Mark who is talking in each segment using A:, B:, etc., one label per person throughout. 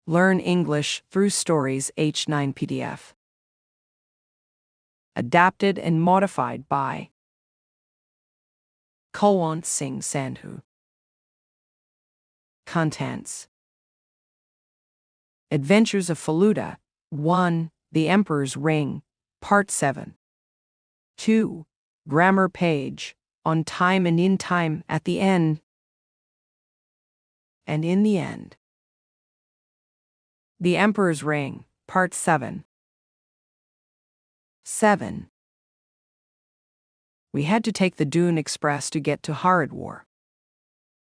A: Learn English through Stories H9 PDF. Adapted and modified by Kulwant Singh Sandhu. Contents: Adventures of Feluda 1. The Emperor's Ring, Part 7. 2. Grammar page, on time and in time at the end. And in the end. The Emperor's Ring, Part 7. 7. We had to take the Dune Express to get to Haridwar.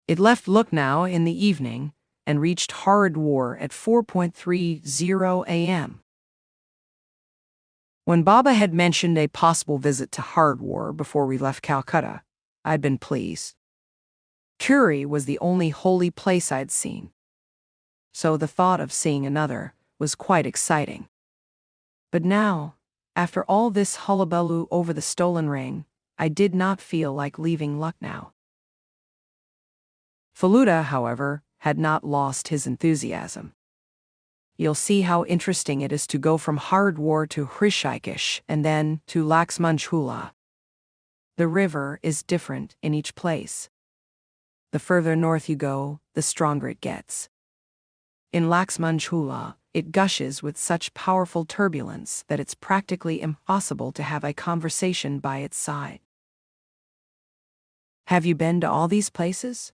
A: It left Lucknow in the evening and reached Haridwar at 4:30 a.m. When Baba had mentioned a possible visit to Haridwar before we left Calcutta, I'd been pleased. Puri was the only holy place I'd seen, so the thought of seeing another was quite exciting. But now, after all this hullabaloo over the stolen ring, I did not feel like leaving Lucknow. Feluda, however, had not lost his enthusiasm. You'll see how interesting it is to go from Haridwar to Hrishikesh and then to Laxmanjhula. The river is different in each place. The further north you go, the stronger it gets. In Laxmanjhula, it gushes with such powerful turbulence that it's practically impossible to have a conversation by its side. Have you been to all these places?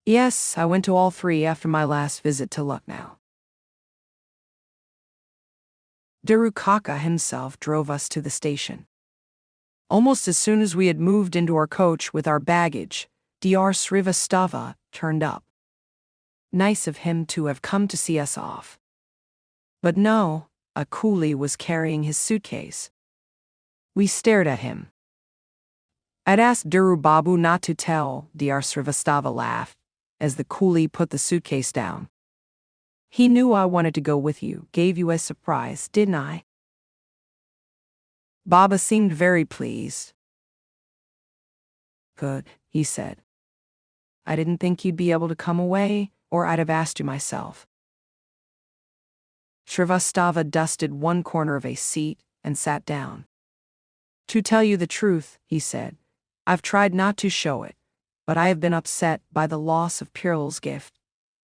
A: Yes, I went to all three after my last visit to Lucknow. Daru Kaka himself drove us to the station. Almost as soon as we had moved into our coach with our baggage, Dr. Srivastava turned up. Nice of him to have come to see us off. But no, a coolie was carrying his suitcase. We stared at him. I'd asked Daru Babu not to tell, Dr. Srivastava laughed, as the coolie put the suitcase down. He knew I wanted to go with you, gave you a surprise, didn't I? Baba seemed very pleased. Good, he said. I didn't think you'd be able to come away, or I'd have asked you myself. Srivastava dusted one corner of a seat and sat down. To tell you the truth, he said, I've tried not to show it, but I have been upset by the loss of Piral's gift,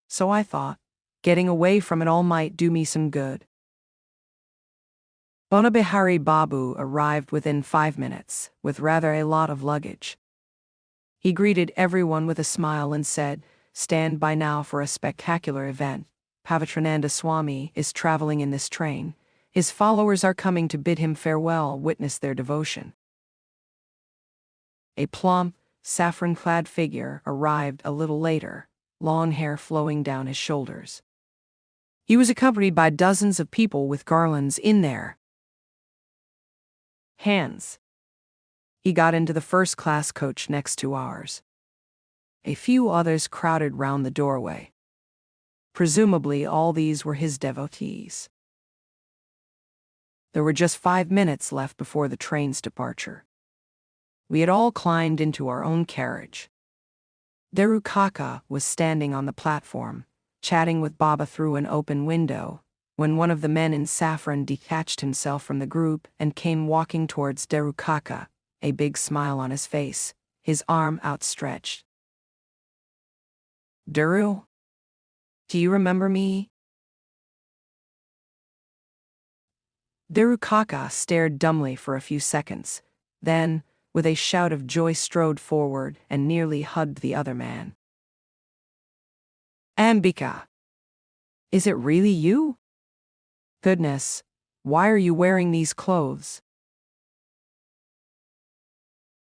A: so I thought, getting away from it all might do me some good. Bonabihari Babu arrived within 5 minutes, with rather a lot of luggage. He greeted everyone with a smile and said, Stand by now for a spectacular event. Pavitrananda Swami is traveling in this train. His followers are coming to bid him farewell, witness their devotion. A plump, saffron-clad figure arrived a little later, long hair flowing down his shoulders. He was accompanied by dozens of people with garlands in their hands. He got into the first-class coach next to ours. A few others crowded round the doorway. Presumably all these were his devotees. There were just 5 minutes left before the train's departure. We had all climbed into our own carriage. Daru Kaka was standing on the platform, chatting with Baba through an open window, when one of the men in saffron detached himself from the group and came walking towards Daru Kaka, a big smile on his face, his arm outstretched. Daru? Do you remember me? Daru Kaka stared dumbly for a few seconds, then, with a shout of joy, strode forward and nearly hugged the other man. Ambika! Is it really you? Goodness, why are you wearing these clothes?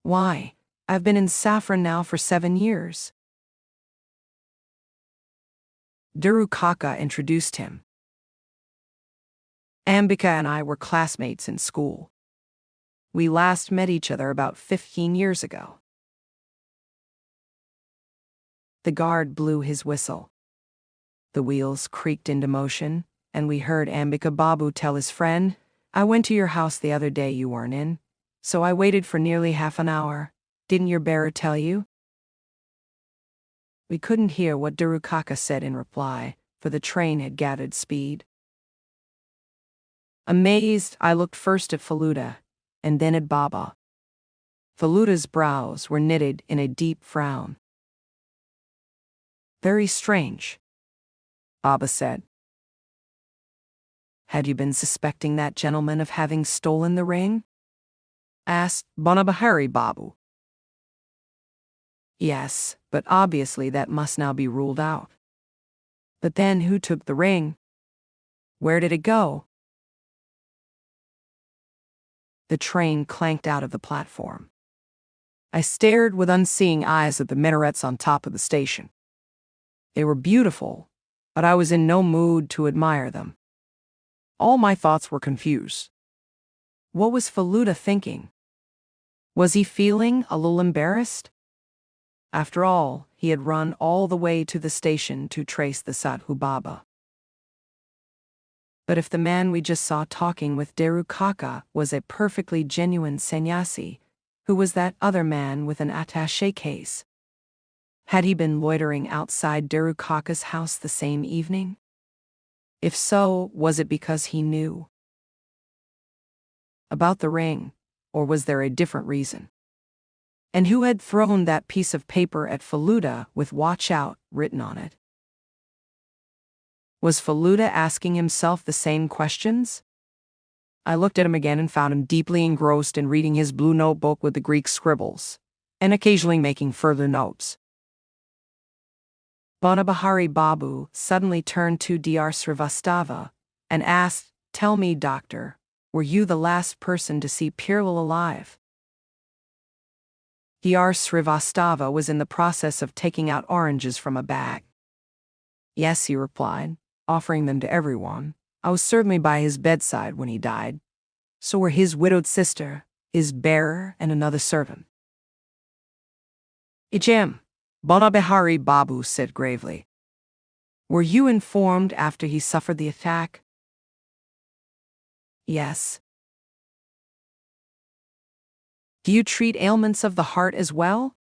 A: Why, I've been in saffron now for 7 years. Daru Kaka introduced him. Ambika and I were classmates in school. We last met each other about 15 years ago. The guard blew his whistle. The wheels creaked into motion, and we heard Ambika Babu tell his friend, I went to your house the other day you weren't in, so I waited for nearly half an hour. Didn't your bearer tell you? We couldn't hear what Darukaka said in reply, for the train had gathered speed. Amazed, I looked first at Faluda, and then at Baba. Faluda's brows were knitted in a deep frown. Very strange, Baba said. Had you been suspecting that gentleman of having stolen the ring? Asked Bonabahari Babu. Yes, but obviously that must now be ruled out. But then who took the ring? Where did it go? The train clanked out of the platform. I stared with unseeing eyes at the minarets on top of the station. They were beautiful, but I was in no mood to admire them. All my thoughts were confused. What was Faluda thinking? Was he feeling a little embarrassed? After all, he had run all the way to the station to trace the Sadhu Baba. But if the man we just saw talking with Darukaka was a perfectly genuine sannyasi, who was that other man with an attaché case? Had he been loitering outside Darukaka's house the same evening? If so, was it because he knew about the ring, or was there a different reason? And who had thrown that piece of paper at Faluda with "Watch Out" written on it? Was Faluda asking himself the same questions? I looked at him again and found him deeply engrossed in reading his blue notebook with the Greek scribbles, and occasionally making further notes. Bonabahari Babu suddenly turned to Dr. Srivastava and asked, "Tell me, doctor, were you the last person to see Pirlal alive?" Dr. Srivastava was in the process of taking out oranges from a bag. "Yes," he replied, offering them to everyone. "I was certainly by his bedside when he died. So were his widowed sister, his bearer, and another servant." "Ijam," Bonabahari Babu said gravely. "Were you informed after he suffered the attack?" "Yes." "Do you treat ailments of the heart as well?"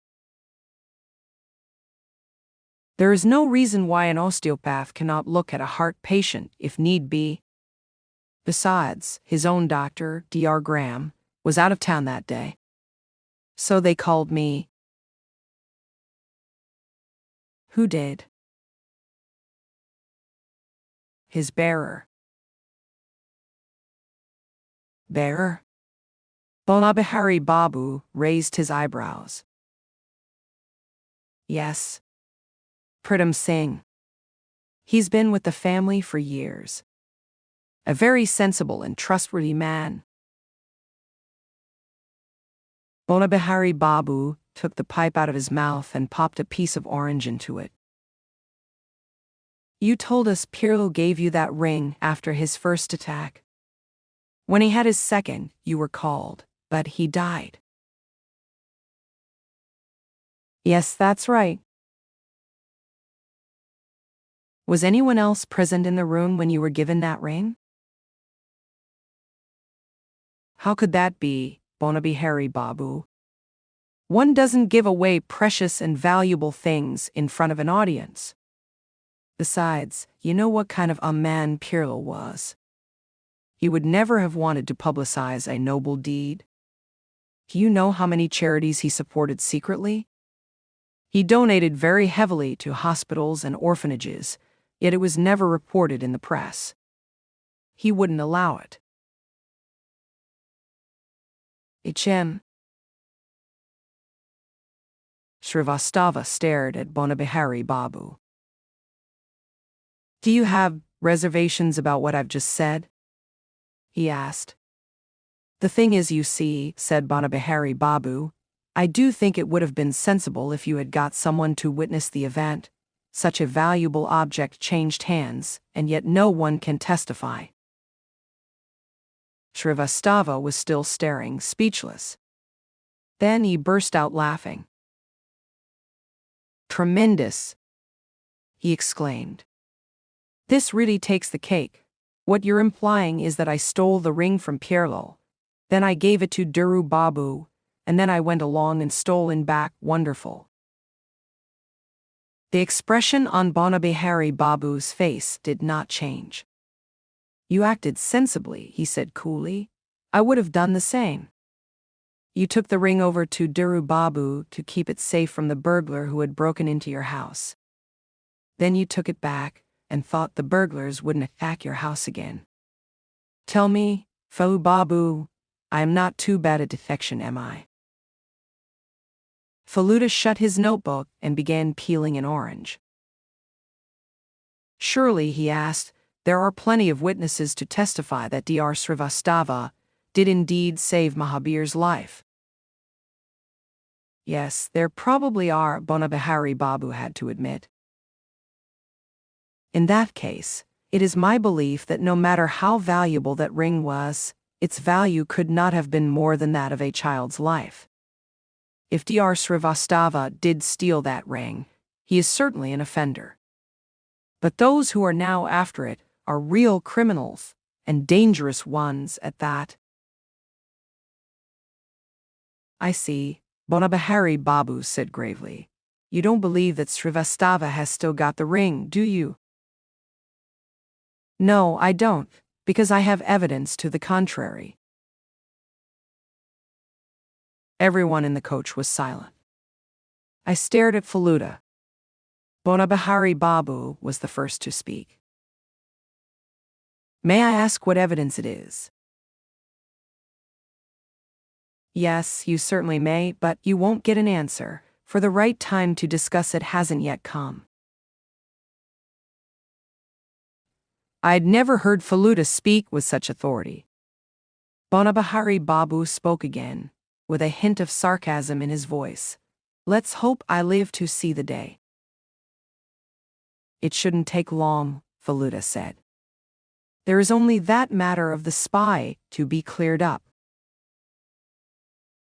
A: "There is no reason why an osteopath cannot look at a heart patient if need be. Besides, his own doctor, Dr. Graham, was out of town that day. So they called me." "Who did?" "His bearer." "Bearer?" Bonabahari Babu raised his eyebrows. "Yes. Pritam Singh. He's been with the family for years. A very sensible and trustworthy man." Bonabahari Babu took the pipe out of his mouth and popped a piece of orange into it. "You told us Pirlo gave you that ring after his first attack. When he had his second, you were called, but he died." "Yes, that's right." "Was anyone else present in the room when you were given that ring?" "How could that be, Bonabahari Babu? One doesn't give away precious and valuable things in front of an audience. Besides, you know what kind of a man Pirlo was. He would never have wanted to publicize a noble deed. Do you know how many charities he supported secretly? He donated very heavily to hospitals and orphanages, yet it was never reported in the press. He wouldn't allow it." "Hm." Srivastava stared at Bonabahari Babu. "Do you have reservations about what I've just said?" he asked. "The thing is, you see," said Bonabahari Babu, "I do think it would have been sensible if you had got someone to witness the event. Such a valuable object changed hands, and yet no one can testify." Srivastava was still staring, speechless. Then he burst out laughing. "Tremendous!" he exclaimed. "This really takes the cake. What you're implying is that I stole the ring from Pirlo, then I gave it to Duru Babu, and then I went along and stole it back. Wonderful." The expression on Bonabihari Babu's face did not change. You acted sensibly, he said coolly. I would have done the same. You took the ring over to Dhiru Babu to keep it safe from the burglar who had broken into your house. Then you took it back and thought the burglars wouldn't attack your house again. Tell me, Fellow Babu, I am not too bad at defection, am I? Faluda shut his notebook and began peeling an orange. Surely, he asked, there are plenty of witnesses to testify that Dr. Srivastava did indeed save Mahabir's life. Yes, there probably are, Bonabihari Babu had to admit. In that case, it is my belief that no matter how valuable that ring was, its value could not have been more than that of a child's life. If Dr. Srivastava did steal that ring, he is certainly an offender. But those who are now after it are real criminals, and dangerous ones at that. I see, Bonabihari Babu said gravely. You don't believe that Srivastava has still got the ring, do you? No, I don't, because I have evidence to the contrary. Everyone in the coach was silent. I stared at Faluda. Bonabihari Babu was the first to speak. May I ask what evidence it is? Yes, you certainly may, but you won't get an answer, for the right time to discuss it hasn't yet come. I'd never heard Faluda speak with such authority. Bonabihari Babu spoke again, with a hint of sarcasm in his voice. Let's hope I live to see the day. It shouldn't take long, Faluda said. There is only that matter of the spy to be cleared up.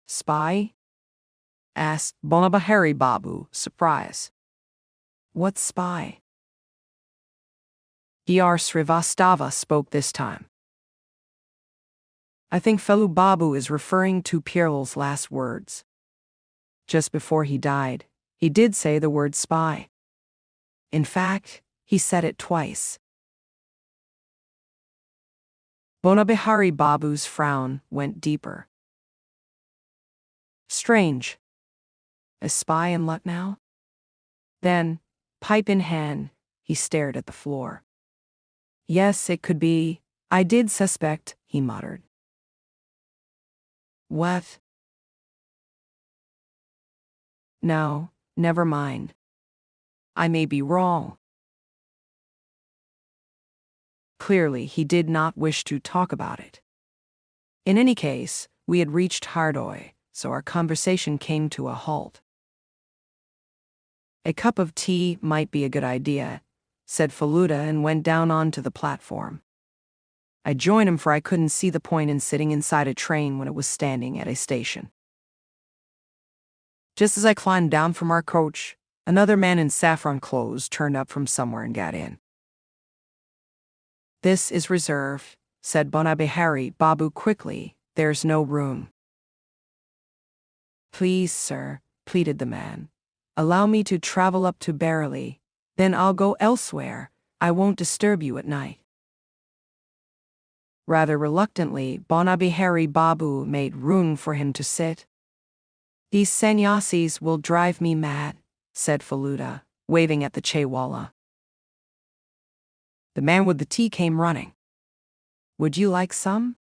A: Spy? Asked Bonabihari Babu, surprised. What spy? Dr. Srivastava spoke this time. I think Fellow Babu is referring to Pierre's last words. Just before he died, he did say the word spy. In fact, he said it twice. Bonabihari Babu's frown went deeper. Strange. A spy in Lucknow? Then, pipe in hand, he stared at the floor. Yes, it could be. I did suspect, he muttered. What? No, never mind. I may be wrong. Clearly, he did not wish to talk about it. In any case, we had reached Hardoi, so our conversation came to a halt. A cup of tea might be a good idea, said Faluda and went down onto the platform. I joined him for I couldn't see the point in sitting inside a train when it was standing at a station. Just as I climbed down from our coach, another man in saffron clothes turned up from somewhere and got in. This is reserved, said Bonabihari Babu quickly. There's no room. Please, sir, pleaded the man. Allow me to travel up to Bareilly. Then I'll go elsewhere. I won't disturb you at night. Rather reluctantly, Bonabihari Babu made room for him to sit. These sannyasis will drive me mad, said Faluda, waving at the chaiwala. The man with the tea came running. Would you like some?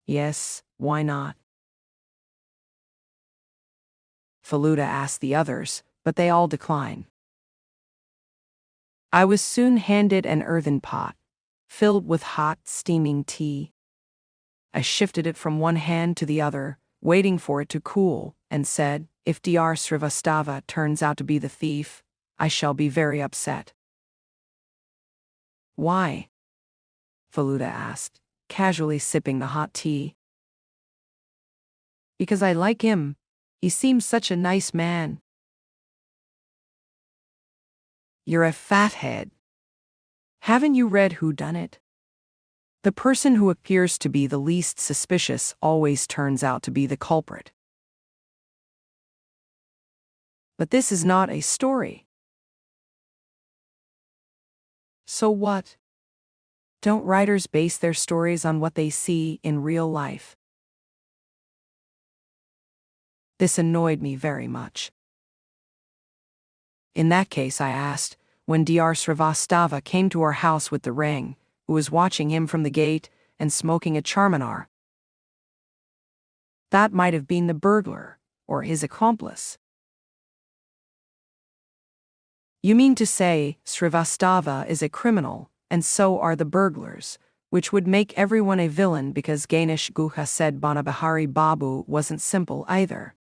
A: Yes, why not? Faluda asked the others, but they all declined. I was soon handed an earthen pot, filled with hot, steaming tea. I shifted it from one hand to the other, waiting for it to cool, and said, if Dr. Srivastava turns out to be the thief, I shall be very upset. Why? Faluda asked, casually sipping the hot tea. Because I like him. He seems such a nice man. You're a fathead. Haven't you read Whodunit? The person who appears to be the least suspicious always turns out to be the culprit. But this is not a story. So what? Don't writers base their stories on what they see in real life? This annoyed me very much. In that case, I asked, when Dr. Srivastava came to our house with the ring, who was watching him from the gate and smoking a charminar. That might have been the burglar, or his accomplice. You mean to say Srivastava is a criminal, and so are the burglars, which would make everyone a villain because Ganesh Guha said Banabahari Babu wasn't simple either.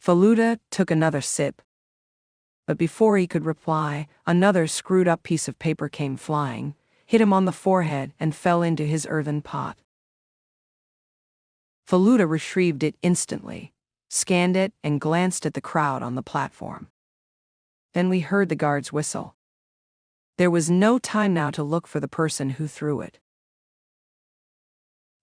A: Faluda took another sip. But before he could reply, another screwed-up piece of paper came flying, hit him on the forehead, and fell into his earthen pot. Faluda retrieved it instantly, scanned it, and glanced at the crowd on the platform. Then we heard the guard's whistle. There was no time now to look for the person who threw it.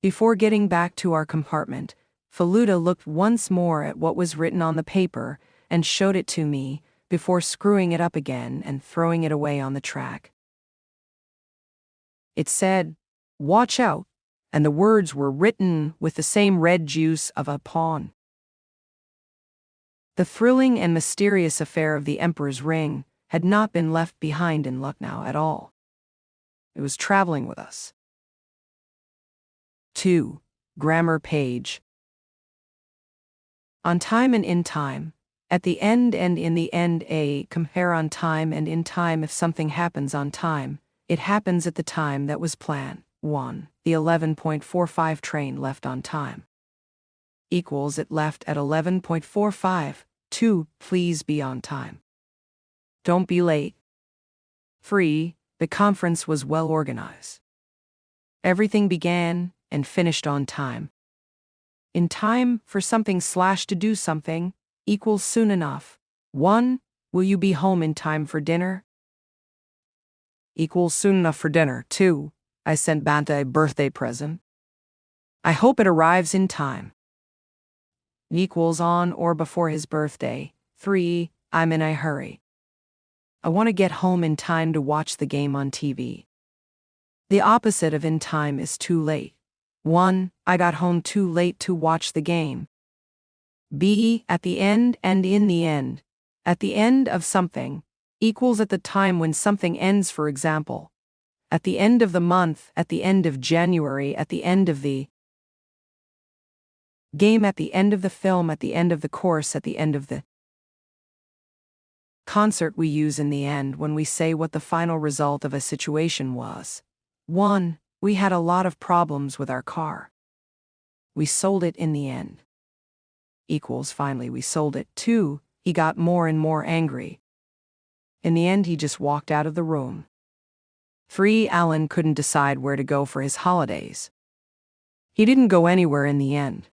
A: Before getting back to our compartment, Faluda looked once more at what was written on the paper and showed it to me, before screwing it up again and throwing it away on the track. It said, "Watch out," and the words were written with the same red juice of a pawn. The thrilling and mysterious affair of the Emperor's ring had not been left behind in Lucknow at all. It was traveling with us. 2. Grammar page. On time and in time. At the end and in the end. Compare on time and in time. If something happens on time, it happens at the time that was planned. 1. The 11.45 train left on time. Equals it left at 11.45. 2. Please be on time. Don't be late. 3. The conference was well organized. Everything began and finished on time. In time for something / to do something equals soon enough. 1. Will you be home in time for dinner? Equals soon enough for dinner. 2. I sent Banta a birthday present. I hope it arrives in time. Equals on or before his birthday. 3. I'm in a hurry. I want to get home in time to watch the game on TV. The opposite of in time is too late. 1. I got home too late to watch the game. B. At the end and in the end. At the end of something equals at the time when something ends, for example. At the end of the month, at the end of January, at the end of the game, at the end of the film, at the end of the course, at the end of the concert. We use in the end when we say what the final result of a situation was. 1. We had a lot of problems with our car. We sold it in the end. Equals finally we sold it. 2. He got more and more angry. In the end he just walked out of the room. 3. Alan couldn't decide where to go for his holidays. He didn't go anywhere in the end.